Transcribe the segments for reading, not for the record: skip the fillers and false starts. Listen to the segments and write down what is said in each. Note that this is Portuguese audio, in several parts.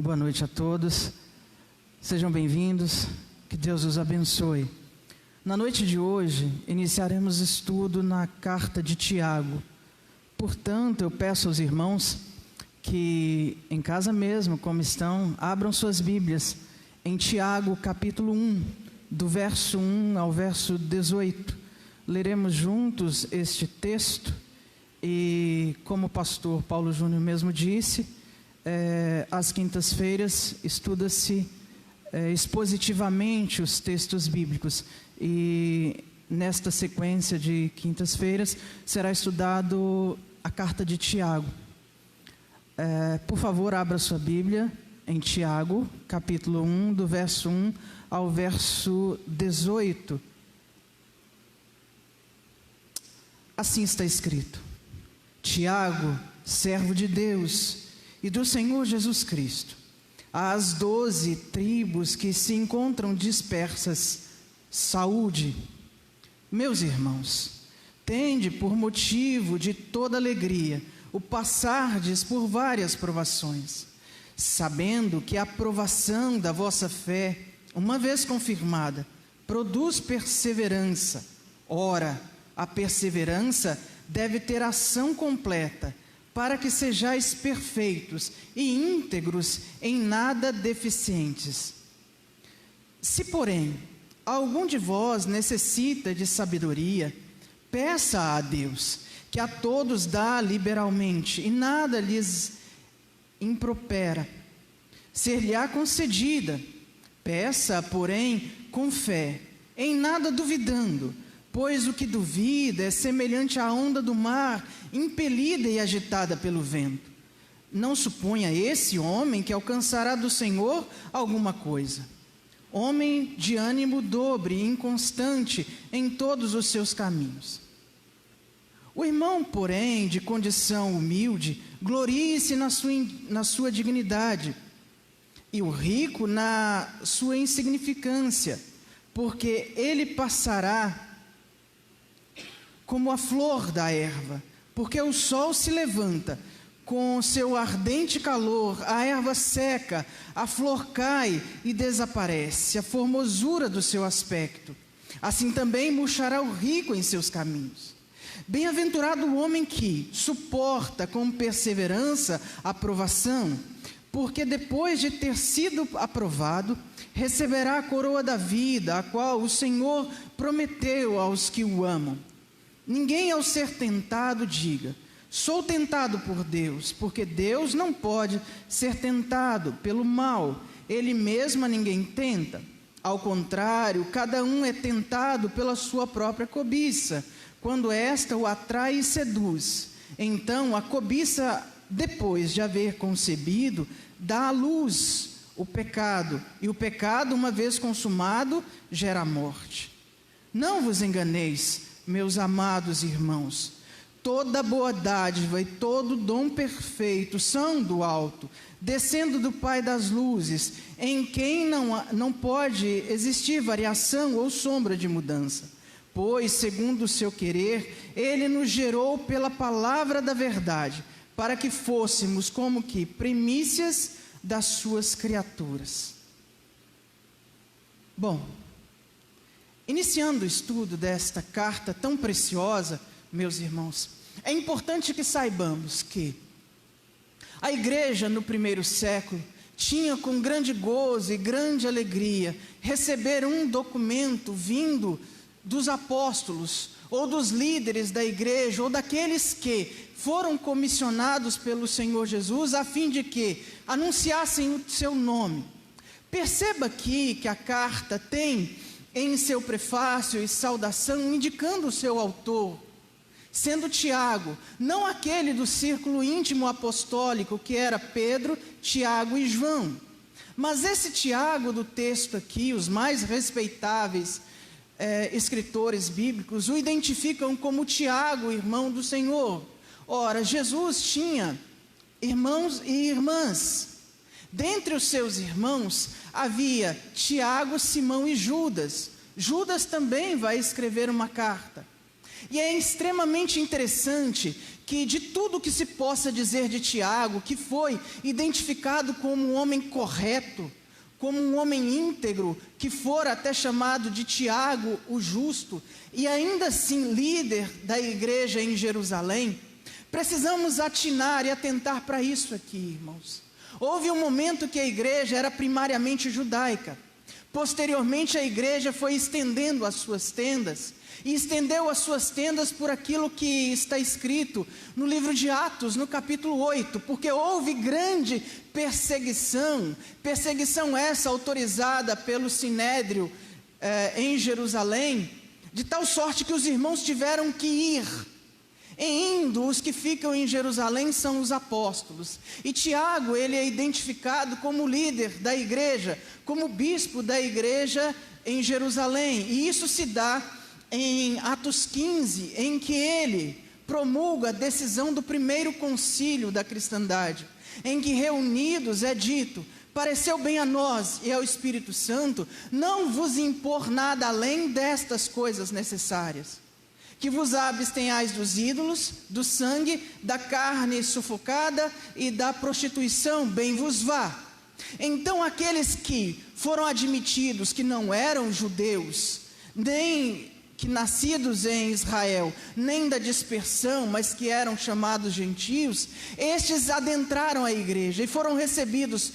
Boa noite a todos, sejam bem-vindos, que Deus os abençoe. Na noite de hoje, iniciaremos estudo na carta de Tiago. Portanto, eu peço aos irmãos que, em casa mesmo, como estão, abram suas Bíblias em Tiago, capítulo 1, do verso 1 ao verso 18. Leremos juntos este texto e, como o pastor Paulo Júnior mesmo disse, às quintas-feiras estuda-se expositivamente os textos bíblicos e nesta sequência de quintas-feiras será estudado a carta de Tiago. Por favor, abra sua Bíblia em Tiago, capítulo 1, do verso 1 ao verso 18. Assim está escrito: Tiago, servo de Deus e do Senhor Jesus Cristo, às 12 tribos que se encontram dispersas, saúde. Meus irmãos, tende por motivo de toda alegria o passardes por várias provações, sabendo que a provação da vossa fé, uma vez confirmada, produz perseverança. Ora, a perseverança deve ter ação completa, para que sejais perfeitos e íntegros, em nada deficientes. Se, porém, algum de vós necessita de sabedoria, peça a Deus, que a todos dá liberalmente, e nada lhes impropera. Ser-lhe-á concedida. Peça, porém, com fé, em nada duvidando, pois o que duvida é semelhante à onda do mar, impelida e agitada pelo vento. Não suponha esse homem que alcançará do Senhor alguma coisa. Homem de ânimo dobre e inconstante em todos os seus caminhos. O irmão, porém, de condição humilde, glorie-se na sua dignidade, e o rico na sua insignificância, porque ele passará como a flor da erva, porque o sol se levanta, com seu ardente calor, a erva seca, a flor cai e desaparece, a formosura do seu aspecto. Assim também murchará o rico em seus caminhos. Bem-aventurado o homem que suporta com perseverança a provação, porque depois de ter sido aprovado, receberá a coroa da vida, a qual o Senhor prometeu aos que o amam. Ninguém, ao ser tentado, diga: sou tentado por Deus, porque Deus não pode ser tentado pelo mal. Ele mesmo a ninguém tenta. Ao contrário, cada um é tentado pela sua própria cobiça, quando esta o atrai e seduz. Então a cobiça, depois de haver concebido, dá à luz o pecado, e o pecado, uma vez consumado, gera morte. Não vos enganeis, meus amados irmãos, toda boa dádiva e todo dom perfeito são do alto, descendo do Pai das luzes, em quem não pode existir variação ou sombra de mudança. Pois, segundo o seu querer, Ele nos gerou pela palavra da verdade, para que fôssemos como que primícias das suas criaturas. Bom, iniciando o estudo desta carta tão preciosa, meus irmãos, é importante que saibamos que a igreja no primeiro século tinha com grande gozo e grande alegria receber um documento vindo dos apóstolos, ou dos líderes da igreja, ou daqueles que foram comissionados pelo Senhor Jesus, a fim de que anunciassem o seu nome. Perceba aqui que a carta tem em seu prefácio e saudação, indicando o seu autor, sendo Tiago, não aquele do círculo íntimo apostólico, que era Pedro, Tiago e João, mas esse Tiago do texto aqui, os mais respeitáveis escritores bíblicos o identificam como Tiago, irmão do Senhor. Ora, Jesus tinha irmãos e irmãs. Dentre os seus irmãos havia Tiago, Simão e Judas. Judas também vai escrever uma carta. E é extremamente interessante que de tudo que se possa dizer de Tiago, que foi identificado como um homem correto, como um homem íntegro, que fora até chamado de Tiago o justo, e ainda assim líder da igreja em Jerusalém, precisamos atinar e atentar para isso aqui, irmãos. Houve um momento que a igreja era primariamente judaica. Posteriormente a igreja foi estendendo as suas tendas, e estendeu as suas tendas por aquilo que está escrito no livro de Atos, no capítulo 8, porque houve grande perseguição essa autorizada pelo Sinédrio em Jerusalém, de tal sorte que os irmãos tiveram que ir. Em indo, os que ficam em Jerusalém são os apóstolos. E Tiago, ele é identificado como líder da igreja, como bispo da igreja em Jerusalém. E isso se dá em Atos 15, em que ele promulga a decisão do primeiro concílio da cristandade, em que reunidos é dito: pareceu bem a nós e ao Espírito Santo não vos impor nada além destas coisas necessárias, que vos abstenhais dos ídolos, do sangue, da carne sufocada e da prostituição, bem vos vá. Então aqueles que foram admitidos que não eram judeus, nem que nascidos em Israel, nem da dispersão, mas que eram chamados gentios, estes adentraram a igreja e foram recebidos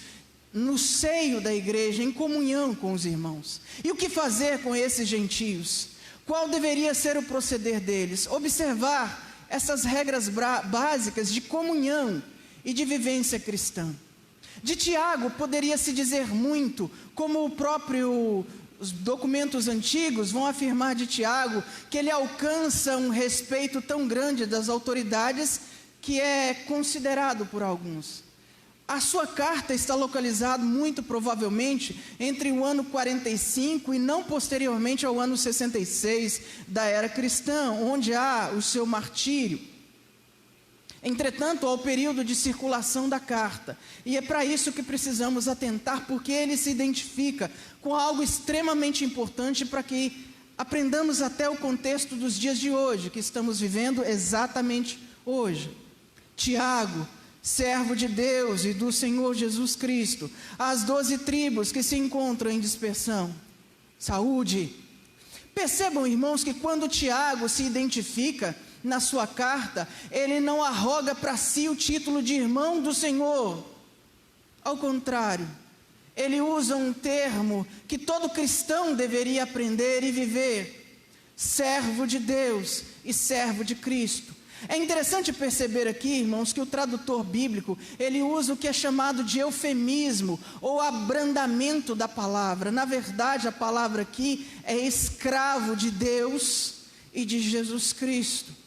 no seio da igreja, em comunhão com os irmãos. E o que fazer com esses gentios? Qual deveria ser o proceder deles? Observar essas regras básicas de comunhão e de vivência cristã. De Tiago poderia se dizer muito, como os documentos antigos vão afirmar de Tiago, que ele alcança um respeito tão grande das autoridades que é considerado por alguns. A sua carta está localizada muito provavelmente entre o ano 45 e não posteriormente ao ano 66 da era cristã, onde há o seu martírio. Entretanto, há o período de circulação da carta, e é para isso que precisamos atentar, porque ele se identifica com algo extremamente importante para que aprendamos até o contexto dos dias de hoje, que estamos vivendo exatamente hoje. Tiago, servo de Deus e do Senhor Jesus Cristo, às 12 tribos que se encontram em dispersão, saúde. Percebam, irmãos, que quando Tiago se identifica na sua carta, ele não arroga para si o título de irmão do Senhor. Ao contrário, ele usa um termo que todo cristão deveria aprender e viver: servo de Deus e servo de Cristo. É interessante perceber aqui, irmãos, que o tradutor bíblico, ele usa o que é chamado de eufemismo, ou abrandamento da palavra. Na verdade, a palavra aqui é escravo de Deus e de Jesus Cristo.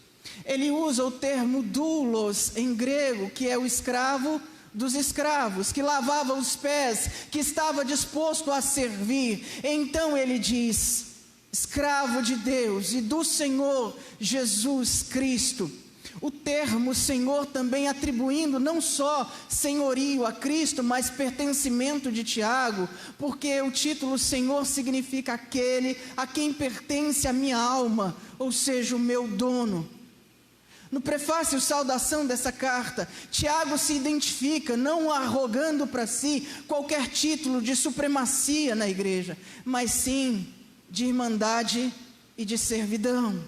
Ele usa o termo doulos em grego, que é o escravo dos escravos, que lavava os pés, que estava disposto a servir. Então ele diz: escravo de Deus e do Senhor Jesus Cristo. O termo Senhor também atribuindo não só senhorio a Cristo, mas pertencimento de Tiago, porque o título Senhor significa aquele a quem pertence a minha alma, ou seja, o meu dono. No prefácio, saudação dessa carta, Tiago se identifica não arrogando para si qualquer título de supremacia na igreja, mas sim de irmandade e de servidão.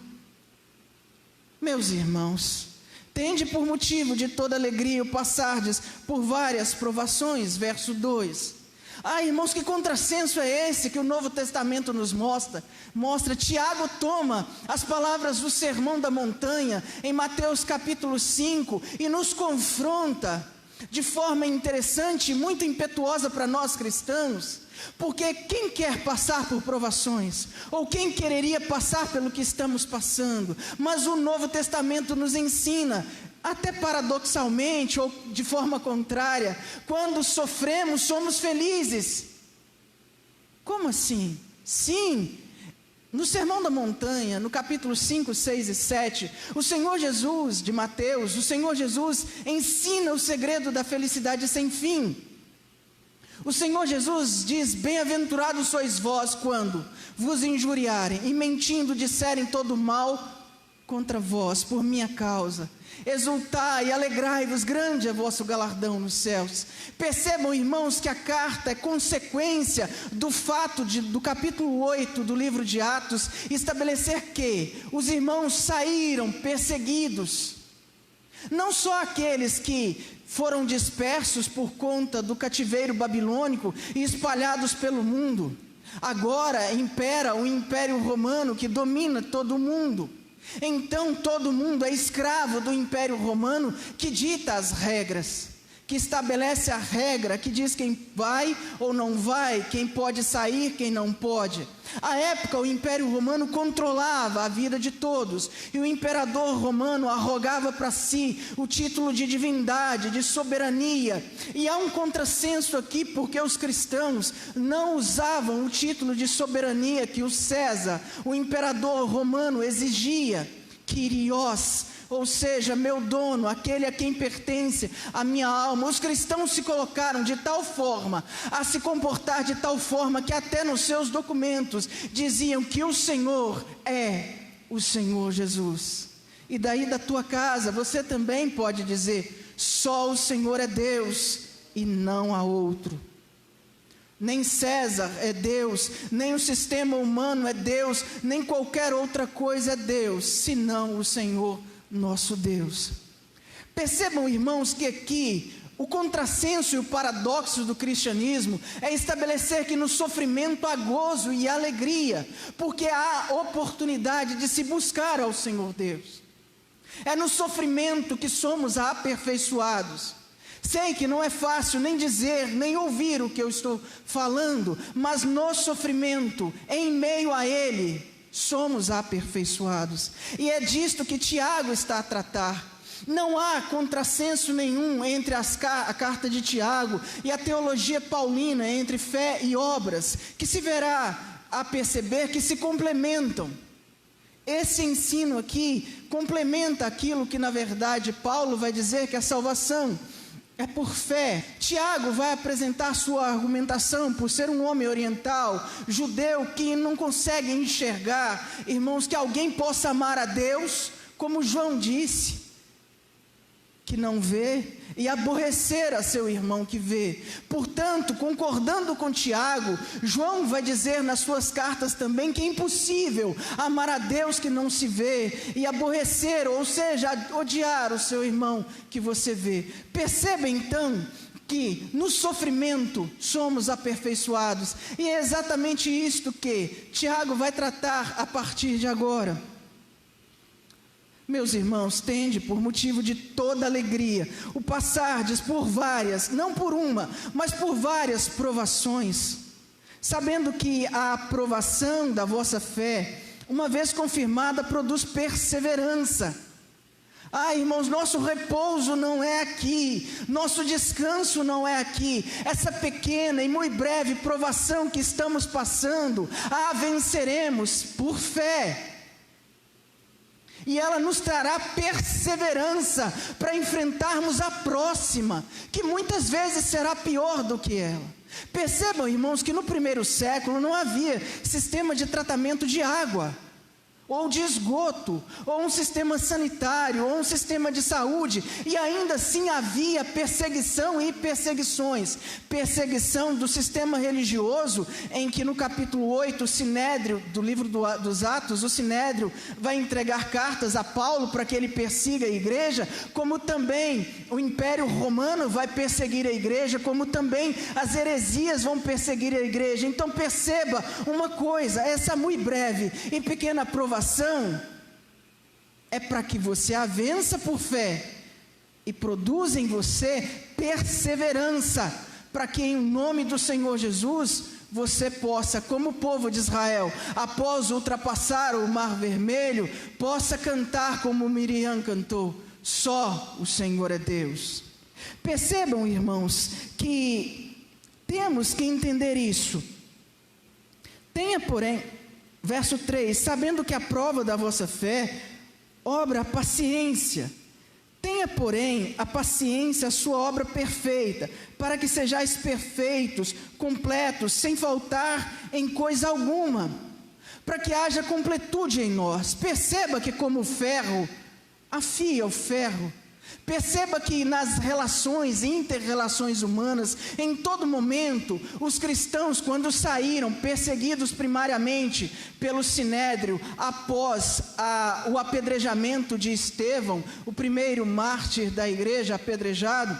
Meus irmãos, tende por motivo de toda alegria o passardes por várias provações, verso 2. Irmãos, que contrassenso é esse que o Novo Testamento nos mostra? Tiago toma as palavras do Sermão da Montanha, em Mateus capítulo 5, e nos confronta de forma interessante e muito impetuosa para nós cristãos, porque quem quer passar por provações, ou quem quereria passar pelo que estamos passando? Mas o Novo Testamento nos ensina, até paradoxalmente ou de forma contrária, quando sofremos somos felizes. Como assim? Sim, no Sermão da Montanha, no capítulo 5, 6 e 7, o Senhor Jesus, de Mateus, o Senhor Jesus ensina o segredo da felicidade sem fim. O Senhor Jesus diz: bem-aventurados sois vós quando vos injuriarem e mentindo disserem todo mal contra vós por minha causa. Exultai e alegrai-vos, grande é vosso galardão nos céus. Percebam, irmãos, que a carta é consequência do fato do capítulo 8 do livro de Atos estabelecer que os irmãos saíram perseguidos. Não só aqueles que foram dispersos por conta do cativeiro babilônico e espalhados pelo mundo. Agora impera o Império Romano que domina todo o mundo. Então todo mundo é escravo do Império Romano que dita as regras, que estabelece a regra, que diz quem vai ou não vai, quem pode sair, quem não pode. À época o Império Romano controlava a vida de todos, e o imperador romano arrogava para si o título de divindade, de soberania. E há um contrassenso aqui, porque os cristãos não usavam o título de soberania que o César, o imperador romano, exigia, Kyrios, ou seja, meu dono, aquele a quem pertence a minha alma. Os cristãos se colocaram de tal forma, a se comportar de tal forma, que até nos seus documentos diziam que o Senhor é o Senhor Jesus. E daí da tua casa você também pode dizer: só o Senhor é Deus e não há outro. Nem César é Deus, nem o sistema humano é Deus, nem qualquer outra coisa é Deus, senão o Senhor nosso Deus. Percebam, irmãos, que aqui o contrassenso e o paradoxo do cristianismo é estabelecer que no sofrimento há gozo e alegria, porque há oportunidade de se buscar ao Senhor Deus. É no sofrimento que somos aperfeiçoados. Sei que não é fácil nem dizer, nem ouvir o que eu estou falando, mas no sofrimento, em meio a ele, somos aperfeiçoados. E é disto que Tiago está a tratar. Não há contrassenso nenhum entre a carta de Tiago e a teologia paulina, entre fé e obras, que se verá a perceber que se complementam. Esse ensino aqui complementa aquilo que na verdade Paulo vai dizer que a salvação é por fé. Tiago vai apresentar sua argumentação por ser um homem oriental, judeu, que não consegue enxergar, irmãos, que alguém possa amar a Deus, como João disse, que não vê, e aborrecer a seu irmão que vê. Portanto, concordando com Tiago, João vai dizer nas suas cartas também que é impossível amar a Deus que não se vê e aborrecer, ou seja, odiar o seu irmão que você vê. Perceba então que no sofrimento somos aperfeiçoados, e é exatamente isto que Tiago vai tratar a partir de agora. Meus irmãos, tende por motivo de toda alegria o passardes por várias, não por uma, mas por várias provações, sabendo que a aprovação da vossa fé, uma vez confirmada, produz perseverança. Irmãos, nosso repouso não é aqui, nosso descanso não é aqui. Essa pequena e muito breve provação que estamos passando, a venceremos por fé. E ela nos trará perseverança para enfrentarmos a próxima, que muitas vezes será pior do que ela. Percebam, irmãos, que no primeiro século não havia sistema de tratamento de água, ou de esgoto, ou um sistema sanitário, ou um sistema de saúde, e ainda assim havia perseguição e perseguições. Perseguição do sistema religioso, em que no capítulo 8, o Sinédrio, do livro dos Atos, o Sinédrio vai entregar cartas a Paulo para que ele persiga a igreja, como também o Império Romano vai perseguir a igreja, como também as heresias vão perseguir a igreja. Então perceba uma coisa, essa muito breve e pequena provação é para que você a vença por fé e produza em você perseverança, para que em nome do Senhor Jesus você possa, como o povo de Israel, após ultrapassar o Mar Vermelho, possa cantar como Miriam cantou: só o Senhor é Deus. Percebam, irmãos, que temos que entender isso. Tenha, porém, verso 3, sabendo que a prova da vossa fé obra a paciência. Tenha, porém, a paciência a sua obra perfeita, para que sejais perfeitos, completos, sem faltar em coisa alguma. para que haja completude em nós. Perceba que como o ferro afia o ferro, perceba que nas relações, inter-relações humanas, em todo momento, os cristãos, quando saíram perseguidos primariamente pelo Sinédrio, após o apedrejamento de Estevão, o primeiro mártir da igreja apedrejado,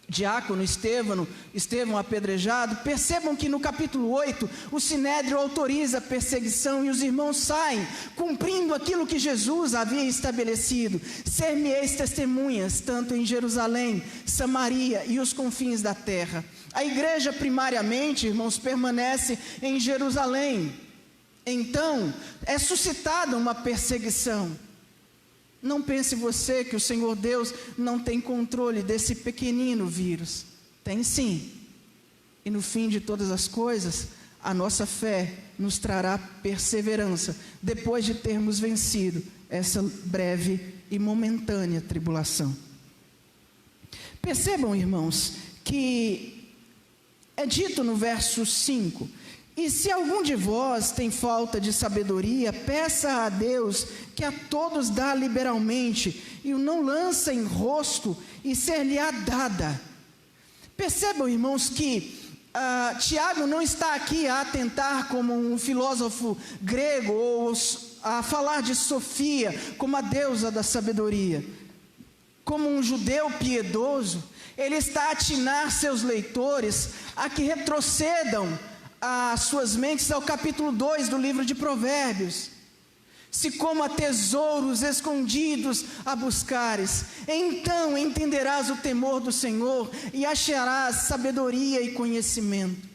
diácono Estevão apedrejado, percebam que no capítulo 8, o Sinédrio autoriza a perseguição e os irmãos saem, cumprindo aquilo que Jesus havia estabelecido: ser-me-eis testemunhas, tanto em Jerusalém, Samaria e os confins da terra. A igreja primariamente, irmãos, permanece em Jerusalém. Então, é suscitada uma perseguição. Não pense você que o Senhor Deus não tem controle desse pequenino vírus. Tem sim. E no fim de todas as coisas, a nossa fé nos trará perseverança, depois de termos vencido essa breve e momentânea tribulação. Percebam, irmãos, que é dito no verso 5: e se algum de vós tem falta de sabedoria, peça a Deus, que a todos dá liberalmente, e o não lança em rosto, e ser-lhe-á dada. Percebam, irmãos, que Tiago não está aqui a atentar como um filósofo grego, ou a falar de Sofia, como a deusa da sabedoria. Como um judeu piedoso, ele está a atinar seus leitores a que retrocedam as suas mentes ao capítulo 2 do livro de Provérbios. Se como a tesouros escondidos a buscares, então entenderás o temor do Senhor e acharás sabedoria e conhecimento.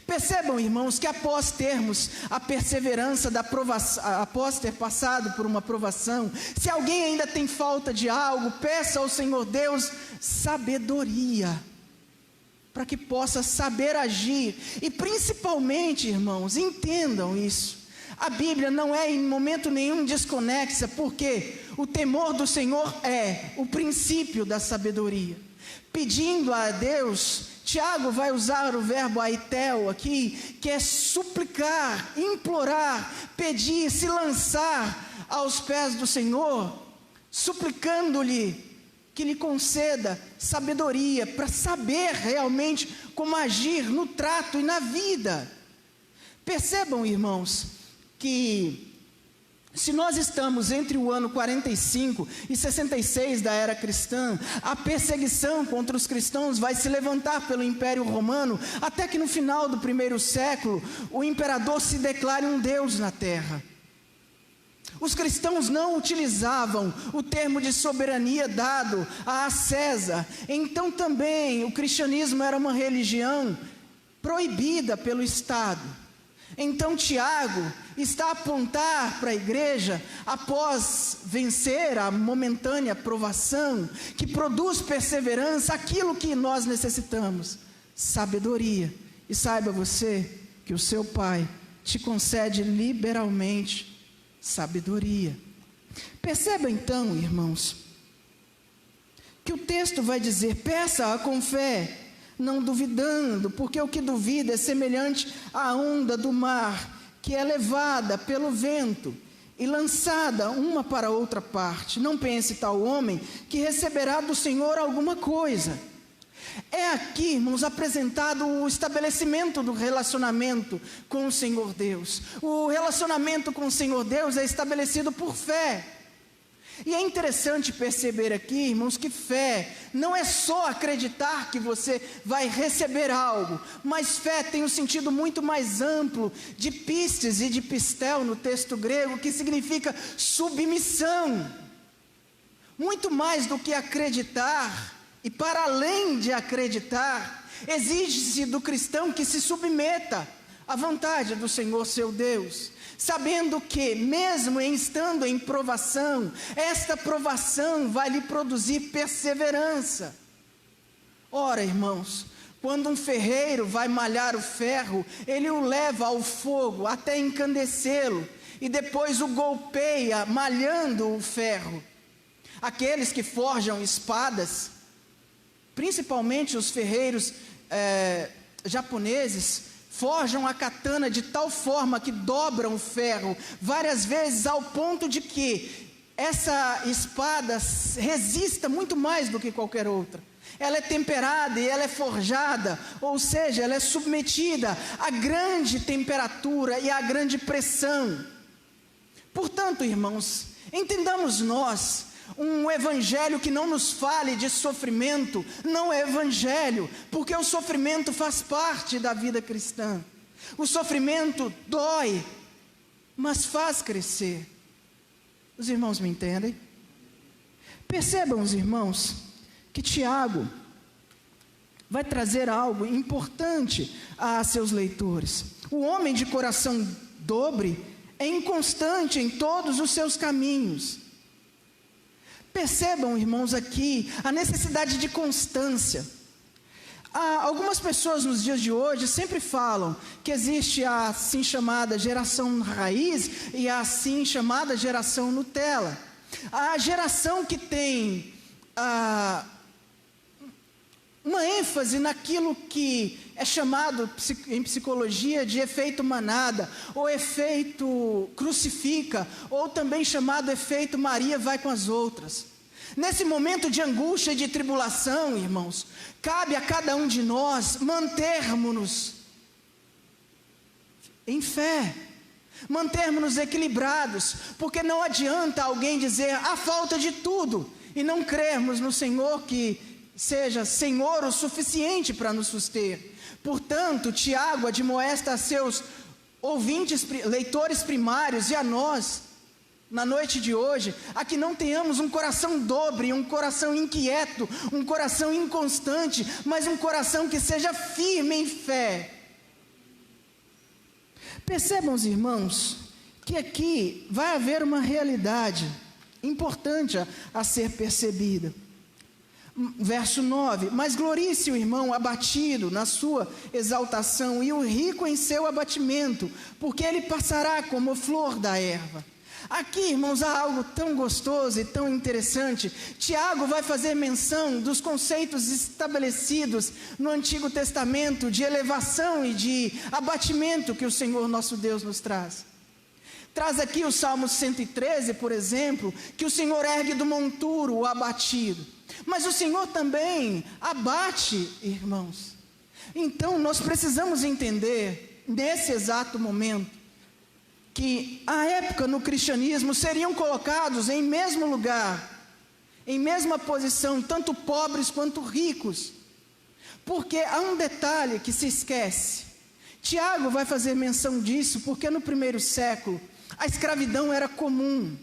Percebam, irmãos, que após termos a perseverança da provação, após ter passado por uma provação, se alguém ainda tem falta de algo, peça ao Senhor Deus sabedoria, para que possa saber agir. E principalmente, irmãos, entendam isso: a Bíblia não é em momento nenhum desconexa, porque o temor do Senhor é o princípio da sabedoria. Pedindo a Deus, Tiago vai usar o verbo aitel aqui, que é suplicar, implorar, pedir, se lançar aos pés do Senhor, suplicando-lhe que lhe conceda sabedoria para saber realmente como agir no trato e na vida. Percebam, irmãos, que se nós estamos entre o ano 45 e 66 da era cristã, a perseguição contra os cristãos vai se levantar pelo Império Romano, até que no final do primeiro século, o imperador se declare um Deus na terra. Os cristãos não utilizavam o termo de soberania dado a César. Então também o cristianismo era uma religião proibida pelo Estado. Então Tiago está a apontar para a igreja, após vencer a momentânea provação, que produz perseverança, aquilo que nós necessitamos: sabedoria. E saiba você que o seu Pai te concede liberalmente sabedoria. Perceba então, irmãos, que o texto vai dizer: peça-a com fé, não duvidando, porque o que duvida é semelhante à onda do mar, que é levada pelo vento e lançada uma para outra parte. Não pense tal homem que receberá do Senhor alguma coisa. É aqui, irmãos, apresentado o estabelecimento do relacionamento com o Senhor Deus. O relacionamento com o Senhor Deus é estabelecido por fé. E é interessante perceber aqui, irmãos, que fé não é só acreditar que você vai receber algo, mas fé tem um sentido muito mais amplo, de pistes e de pistel no texto grego, que significa submissão. Muito mais do que acreditar. E para além de acreditar, exige-se do cristão que se submeta à vontade do Senhor seu Deus, sabendo que, mesmo estando em provação, esta provação vai lhe produzir perseverança. Ora, irmãos, quando um ferreiro vai malhar o ferro, ele o leva ao fogo até encandecê-lo, e depois o golpeia, malhando o ferro. Aqueles que forjam espadas, principalmente os ferreiros japoneses, forjam a katana de tal forma que dobram o ferro várias vezes, ao ponto de que essa espada resista muito mais do que qualquer outra. Ela é temperada e ela é forjada, ou seja, ela é submetida a grande temperatura e a grande pressão. Portanto, irmãos, entendamos nós, um evangelho que não nos fale de sofrimento não é evangelho, porque o sofrimento faz parte da vida cristã. O sofrimento dói, mas faz crescer. Os irmãos me entendem? Percebam, os irmãos, que Tiago vai trazer algo importante a seus leitores. O homem de coração dobre é inconstante em todos os seus caminhos. Percebam, irmãos, aqui a necessidade de constância. Algumas pessoas nos dias de hoje sempre falam que existe a assim chamada geração raiz e a assim chamada geração Nutella. A geração que tem uma ênfase naquilo que é chamado em psicologia de efeito manada, ou efeito crucifica, ou também chamado efeito Maria vai com as outras. Nesse momento de angústia e de tribulação, irmãos, cabe a cada um de nós mantermos-nos em fé, mantermos-nos equilibrados, porque não adianta alguém dizer a falta de tudo e não crermos no Senhor que seja Senhor o suficiente para nos suster. Portanto, Tiago admoesta a seus ouvintes, leitores primários e a nós, na noite de hoje, a que não tenhamos um coração dobre, um coração inquieto, um coração inconstante, mas um coração que seja firme em fé. Percebam, os irmãos, que aqui vai haver uma realidade importante a ser percebida. Verso 9: mas glorie-se o irmão abatido na sua exaltação, e o rico em seu abatimento, porque ele passará como flor da erva. Aqui, irmãos, há algo tão gostoso e tão interessante. Tiago vai fazer menção dos conceitos estabelecidos no Antigo Testamento de elevação e de abatimento que o Senhor nosso Deus nos traz. Traz aqui o Salmo 113, por exemplo, que o Senhor ergue do monturo o abatido. Mas o Senhor também abate, irmãos. Então nós precisamos entender, nesse exato momento, que à época no cristianismo seriam colocados em mesmo lugar, em mesma posição, tanto pobres quanto ricos. Porque há um detalhe que se esquece. Tiago vai fazer menção disso, porque no primeiro século a escravidão era comum.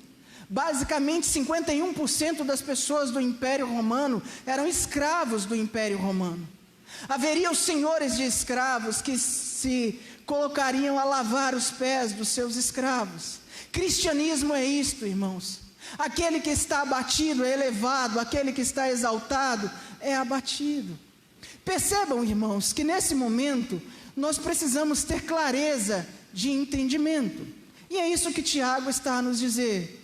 Basicamente 51% das pessoas do Império Romano eram escravos do Império Romano. Haveria os senhores de escravos que se colocariam a lavar os pés dos seus escravos. Cristianismo é isto, irmãos. Aquele que está abatido é elevado, aquele que está exaltado é abatido. Percebam, irmãos, que nesse momento nós precisamos ter clareza de entendimento. E é isso que Tiago está a nos dizer.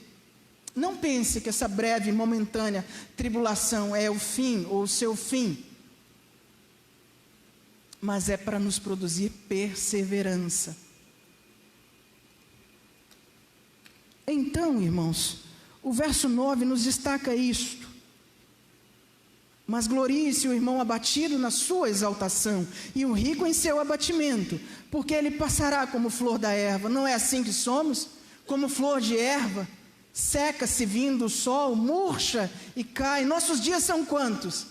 Não pense que essa breve e momentânea tribulação é o fim ou o seu fim, mas é para nos produzir perseverança. Então, irmãos, o verso 9 nos destaca isto. Mas glorie-se o irmão abatido na sua exaltação, e o rico em seu abatimento, porque ele passará como flor da erva. Não é assim que somos? Como flor de erva, seca-se vindo o sol, murcha e cai. Nossos dias são quantos?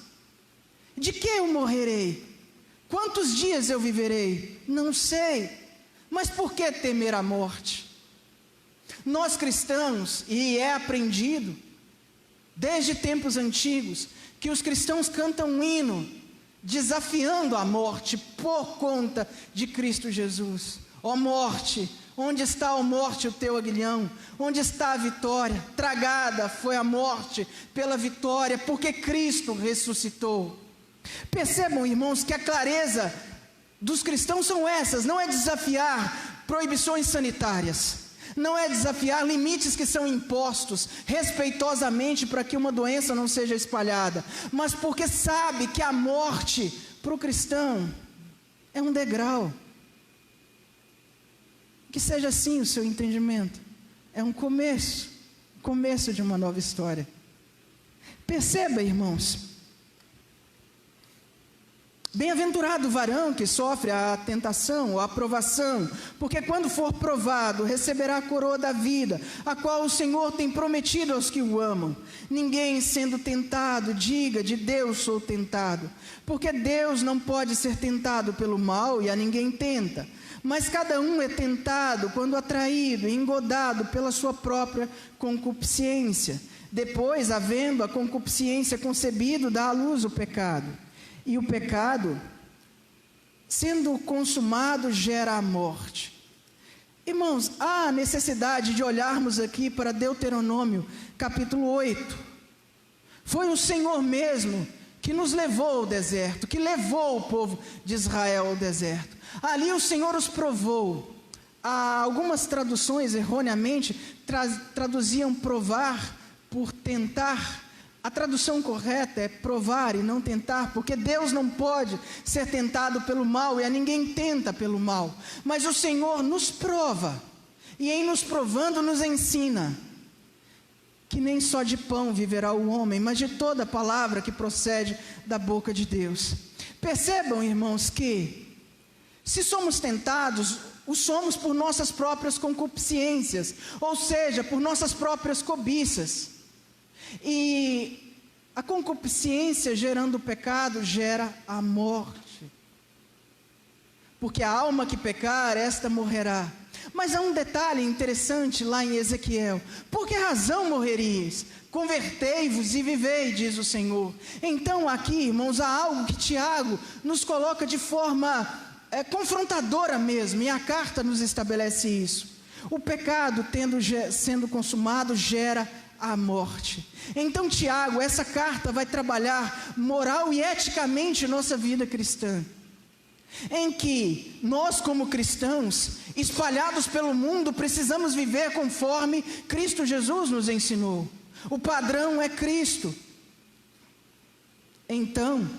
De que eu morrerei? Quantos dias eu viverei? Não sei. Mas por que temer a morte? Nós cristãos, e é aprendido desde tempos antigos, que os cristãos cantam um hino desafiando a morte por conta de Cristo Jesus. Ó morte, onde está, ó morte, o teu aguilhão? Onde está a vitória? Tragada foi a morte pela vitória, porque Cristo ressuscitou. Percebam, irmãos, que a clareza dos cristãos são essas. Não é desafiar proibições sanitárias, não é desafiar limites que são impostos respeitosamente para que uma doença não seja espalhada, mas porque sabe que a morte para o cristão é um degrau, Que seja assim o seu entendimento. É um começo de uma nova história. Perceba, irmãos, bem-aventurado o varão que sofre a tentação ou a provação, porque quando for provado, receberá a coroa da vida, a qual o Senhor tem prometido aos que o amam. Ninguém sendo tentado, diga, de Deus sou tentado, porque Deus não pode ser tentado pelo mal e a ninguém tenta. Mas cada um é tentado quando atraído e engodado pela sua própria concupiscência. Depois, havendo a concupiscência concebido, dá à luz o pecado. E o pecado, sendo consumado, gera a morte. Irmãos, há necessidade de olharmos aqui para Deuteronômio, capítulo 8. Foi o Senhor mesmo que nos levou ao deserto, que levou o povo de Israel ao deserto. Ali o Senhor os provou. Algumas traduções, erroneamente, traduziam provar por tentar. A tradução correta é provar e não tentar, porque Deus não pode ser tentado pelo mal e a ninguém tenta pelo mal. Mas o Senhor nos prova, e em nos provando nos ensina que nem só de pão viverá o homem, mas de toda palavra que procede da boca de Deus. Percebam, irmãos, que se somos tentados, o somos por nossas próprias concupiscências, ou seja, por nossas próprias cobiças. E a concupiscência gerando o pecado gera a morte. Porque a alma que pecar, esta morrerá. Mas há um detalhe interessante lá em Ezequiel. Por que razão morreríeis? Convertei-vos e vivei, diz o Senhor. Então aqui, irmãos, há algo que Tiago nos coloca de forma confrontadora mesmo. E a carta nos estabelece isso. O pecado, sendo consumado, gera a morte. Então Tiago, essa carta vai trabalhar moral e eticamente nossa vida cristã, em que nós como cristãos, espalhados pelo mundo, precisamos viver conforme Cristo Jesus nos ensinou. O padrão é Cristo. Então,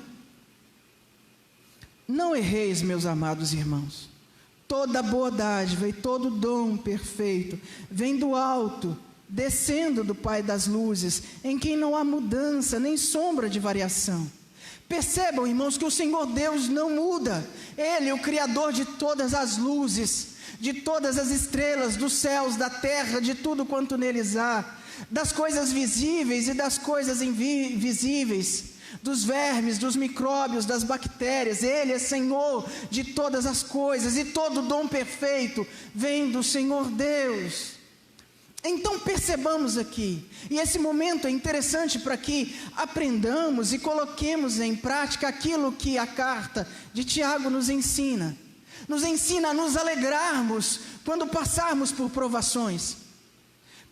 não erreis, meus amados irmãos. Toda boa dádiva e todo dom perfeito vem do alto, descendo do Pai das luzes, em quem não há mudança, nem sombra de variação. Percebam, irmãos, que o Senhor Deus não muda. Ele é o Criador de todas as luzes, de todas as estrelas, dos céus, da terra, de tudo quanto neles há, das coisas visíveis e das coisas invisíveis, dos vermes, dos micróbios, das bactérias. Ele é Senhor de todas as coisas, e todo dom perfeito vem do Senhor Deus. Então percebamos aqui, e esse momento é interessante para que aprendamos e coloquemos em prática aquilo que a carta de Tiago nos ensina. Nos ensina a nos alegrarmos quando passarmos por provações.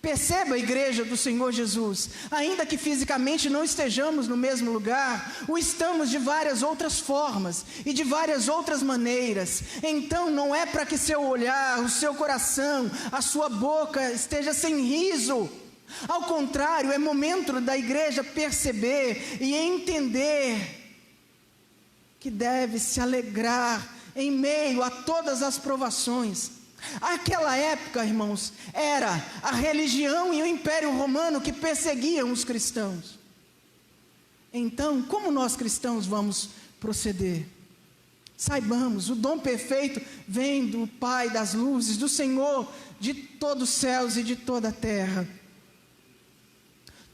Perceba, a igreja do Senhor Jesus, ainda que fisicamente não estejamos no mesmo lugar, o estamos de várias outras formas e de várias outras maneiras. Então não é para que seu olhar, o seu coração, a sua boca esteja sem riso. Ao contrário, é momento da igreja perceber e entender que deve se alegrar em meio a todas as provações. Aquela época, irmãos, era a religião e o Império Romano que perseguiam os cristãos. Então, como nós cristãos vamos proceder? Saibamos, o dom perfeito vem do Pai das luzes, do Senhor de todos os céus e de toda a terra.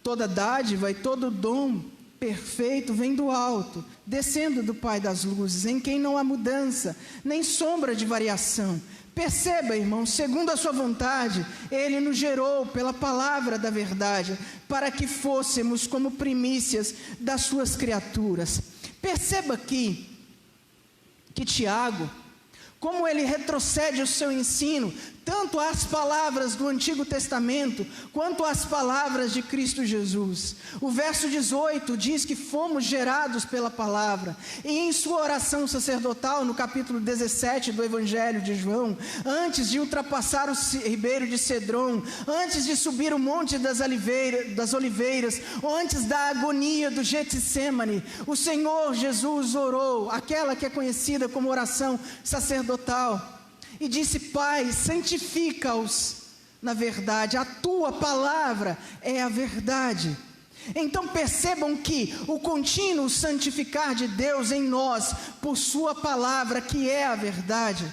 Toda dádiva e todo dom perfeito vem do alto, descendo do Pai das luzes, em quem não há mudança, nem sombra de variação. Perceba, irmãos, segundo a sua vontade, Ele nos gerou pela palavra da verdade, para que fôssemos como primícias das suas criaturas. Perceba aqui que Tiago, como ele retrocede o seu ensino, tanto às palavras do Antigo Testamento, quanto às palavras de Cristo Jesus. O verso 18 diz que fomos gerados pela palavra, e em sua oração sacerdotal, no capítulo 17 do Evangelho de João, antes de ultrapassar o ribeiro de Cedron, antes de subir o monte das oliveiras, ou antes da agonia do Getsêmani, o Senhor Jesus orou, aquela que é conhecida como oração sacerdotal. e disse: Pai, santifica-os na verdade, a tua palavra é a verdade. Então percebam que o contínuo santificar de Deus em nós, por sua palavra, que é a verdade,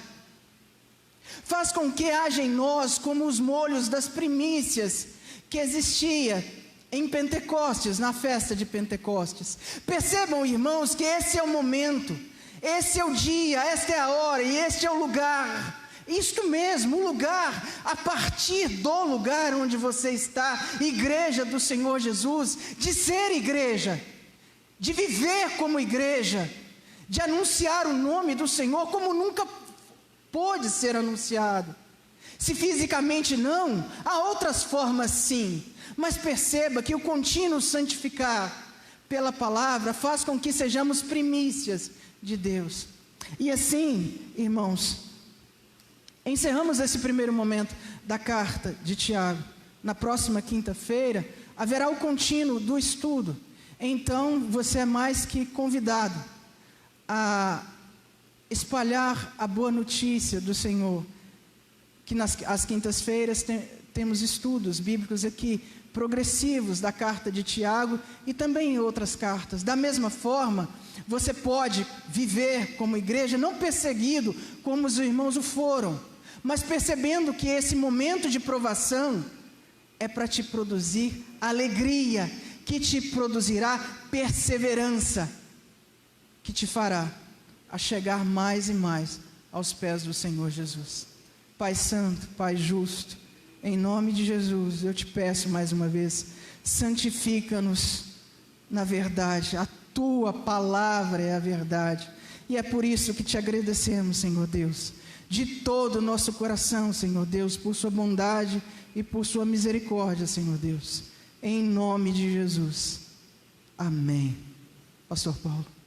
faz com que haja em nós como os molhos das primícias que existia em Pentecostes, na festa de Pentecostes. Percebam, irmãos, que esse é o momento, esse é o dia, esta é a hora e este é o lugar. Isto mesmo, o lugar, a partir do lugar onde você está, igreja do Senhor Jesus, de ser igreja, de viver como igreja, de anunciar o nome do Senhor como nunca pôde ser anunciado. Se fisicamente não, há outras formas sim, mas perceba que o contínuo santificar pela palavra faz com que sejamos primícias de Deus. E assim, irmãos, encerramos esse primeiro momento da carta de Tiago. Na próxima quinta-feira haverá o contínuo do estudo. Então você é mais que convidado a espalhar a boa notícia do Senhor, que às quintas-feiras temos estudos bíblicos aqui, progressivos da carta de Tiago e também em outras cartas. Da mesma forma, você pode viver como igreja, não perseguido como os irmãos o foram, mas percebendo que esse momento de provação é para te produzir alegria, que te produzirá perseverança, que te fará a chegar mais e mais aos pés do Senhor Jesus. Pai santo, Pai justo, em nome de Jesus, eu te peço mais uma vez, santifica-nos na verdade, a tua palavra é a verdade, e é por isso que te agradecemos, Senhor Deus, de todo o nosso coração, Senhor Deus, por sua bondade e por sua misericórdia, Senhor Deus, em nome de Jesus, amém. Pastor Paulo.